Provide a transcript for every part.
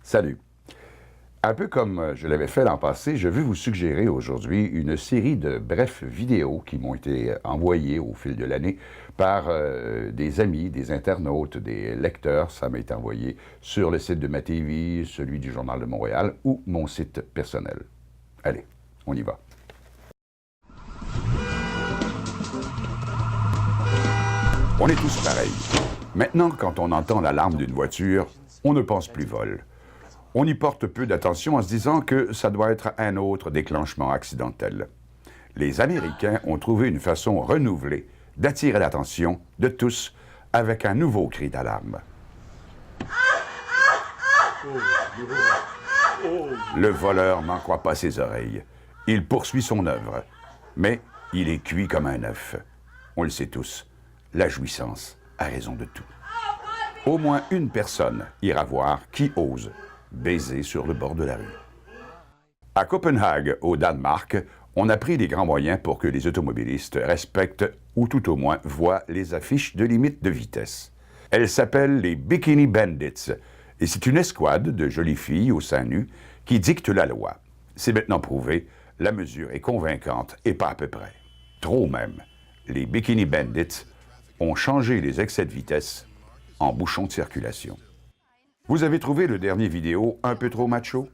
Salut. Un peu comme je l'avais fait l'an passé, je veux vous suggérer aujourd'hui une série de brefs vidéos qui m'ont été envoyées au fil de l'année par des amis, des internautes, des lecteurs. Ça m'a été envoyé sur le site de ma TV, celui du Journal de Montréal ou mon site personnel. Allez, on y va. On est tous pareils. Maintenant, quand on entend l'alarme d'une voiture, on ne pense plus vol. On y porte peu d'attention en se disant que ça doit être un autre déclenchement accidentel. Les Américains ont trouvé une façon renouvelée d'attirer l'attention de tous avec un nouveau cri d'alarme. Le voleur n'en croit pas ses oreilles. Il poursuit son œuvre, mais il est cuit comme un œuf. On le sait tous, la jouissance a raison de tout. Au moins une personne ira voir qui ose baiser sur le bord de la rue. À Copenhague, au Danemark, on a pris les grands moyens pour que les automobilistes respectent ou tout au moins voient les affiches de limite de vitesse. Elles s'appellent les Bikini Bandits et c'est une escouade de jolies filles au sein nu qui dicte la loi. C'est maintenant prouvé, la mesure est convaincante et pas à peu près. Trop même. Les Bikini Bandits ont changé les excès de vitesse en bouchons de circulation. Vous avez trouvé le dernier vidéo un peu trop macho?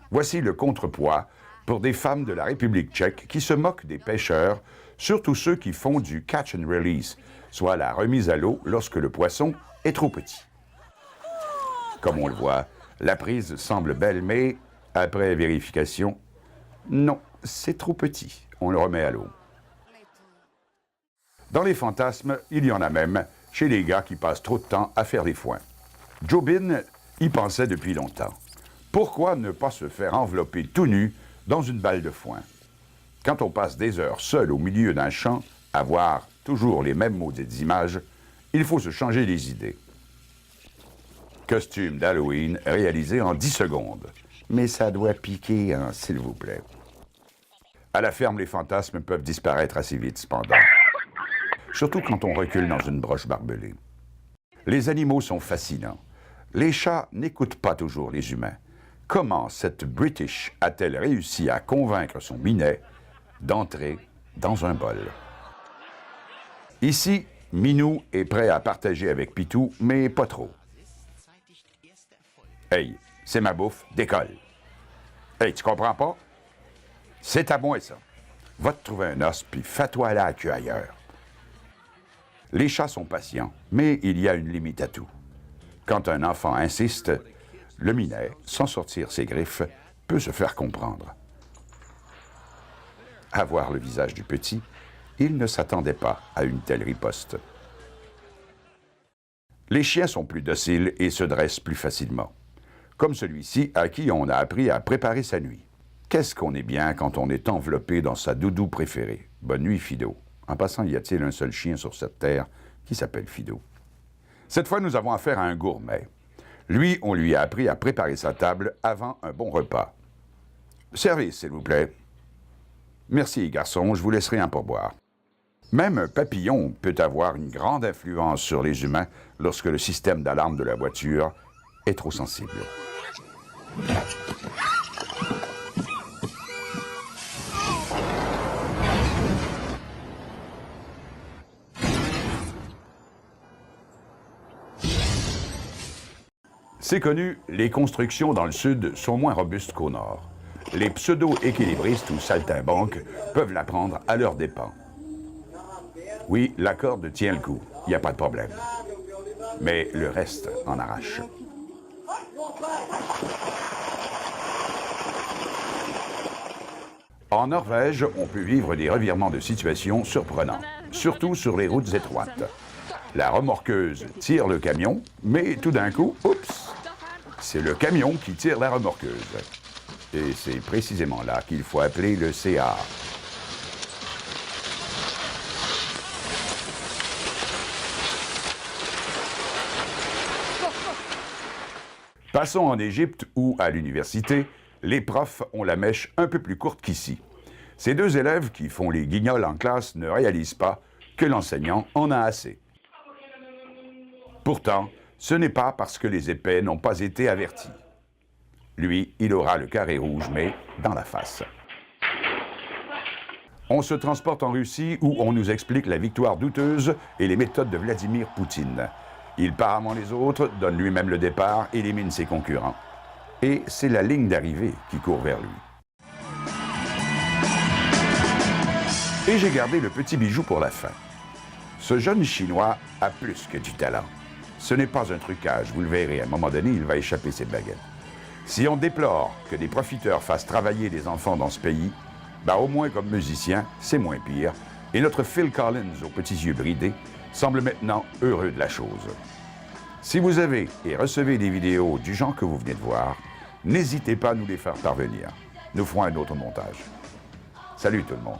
Voici le contrepoids pour des femmes de la République tchèque qui se moquent des pêcheurs, surtout ceux qui font du catch and release, soit la remise à l'eau lorsque le poisson est trop petit. Comme on le voit, la prise semble belle, mais après vérification, non, c'est trop petit, on le remet à l'eau. Dans les fantasmes, il y en a même chez les gars qui passent trop de temps à faire des foins. Jobin y pensait depuis longtemps. Pourquoi ne pas se faire envelopper tout nu dans une balle de foin? Quand on passe des heures seul au milieu d'un champ, à voir toujours les mêmes maudites images, il faut se changer les idées. Costume d'Halloween réalisé en 10 secondes. Mais ça doit piquer, hein, s'il vous plaît. À la ferme, les fantasmes peuvent disparaître assez vite, cependant. Surtout quand on recule dans une broche barbelée. Les animaux sont fascinants. Les chats n'écoutent pas toujours les humains. Comment cette British a-t-elle réussi à convaincre son minet d'entrer dans un bol? Ici, Minou est prêt à partager avec Pitou, mais pas trop. Hey, c'est ma bouffe, décolle. Hey, tu comprends pas? C'est à moi, ça. Va te trouver un os, puis fais-toi la queue ailleurs. Les chats sont patients, mais il y a une limite à tout. Quand un enfant insiste, le minet, sans sortir ses griffes, peut se faire comprendre. À voir le visage du petit, il ne s'attendait pas à une telle riposte. Les chiens sont plus dociles et se dressent plus facilement. Comme celui-ci à qui on a appris à préparer sa nuit. Qu'est-ce qu'on est bien quand on est enveloppé dans sa doudou préférée? Bonne nuit, Fido. En passant, y a-t-il un seul chien sur cette terre qui s'appelle Fido? Cette fois, nous avons affaire à un gourmet. Lui, on lui a appris à préparer sa table avant un bon repas. Service, s'il vous plaît. Merci, garçon, je vous laisserai un pourboire. Même un papillon peut avoir une grande influence sur les humains lorsque le système d'alarme de la voiture est trop sensible. C'est connu, les constructions dans le sud sont moins robustes qu'au nord. Les pseudo-équilibristes ou saltimbanques peuvent la prendre à leurs dépens. Oui, la corde tient le coup, il n'y a pas de problème. Mais le reste en arrache. En Norvège, on peut vivre des revirements de situation surprenants, surtout sur les routes étroites. La remorqueuse tire le camion, mais tout d'un coup, oups! C'est le camion qui tire la remorqueuse. Et c'est précisément là qu'il faut appeler le CA. Passons en Égypte où, à l'université, les profs ont la mèche un peu plus courte qu'ici. Ces deux élèves qui font les guignols en classe ne réalisent pas que l'enseignant en a assez. Pourtant, ce n'est pas parce que les épais n'ont pas été avertis. Lui, il aura le carré rouge, mais dans la face. On se transporte en Russie où on nous explique la victoire douteuse et les méthodes de Vladimir Poutine. Il part avant les autres, donne lui-même le départ, élimine ses concurrents. Et c'est la ligne d'arrivée qui court vers lui. Et j'ai gardé le petit bijou pour la fin. Ce jeune Chinois a plus que du talent. Ce n'est pas un trucage, vous le verrez, à un moment donné, il va échapper ses baguettes. Si on déplore que des profiteurs fassent travailler des enfants dans ce pays, ben au moins comme musicien, c'est moins pire. Et notre Phil Collins, aux petits yeux bridés, semble maintenant heureux de la chose. Si vous avez et recevez des vidéos du genre que vous venez de voir, n'hésitez pas à nous les faire parvenir. Nous ferons un autre montage. Salut tout le monde.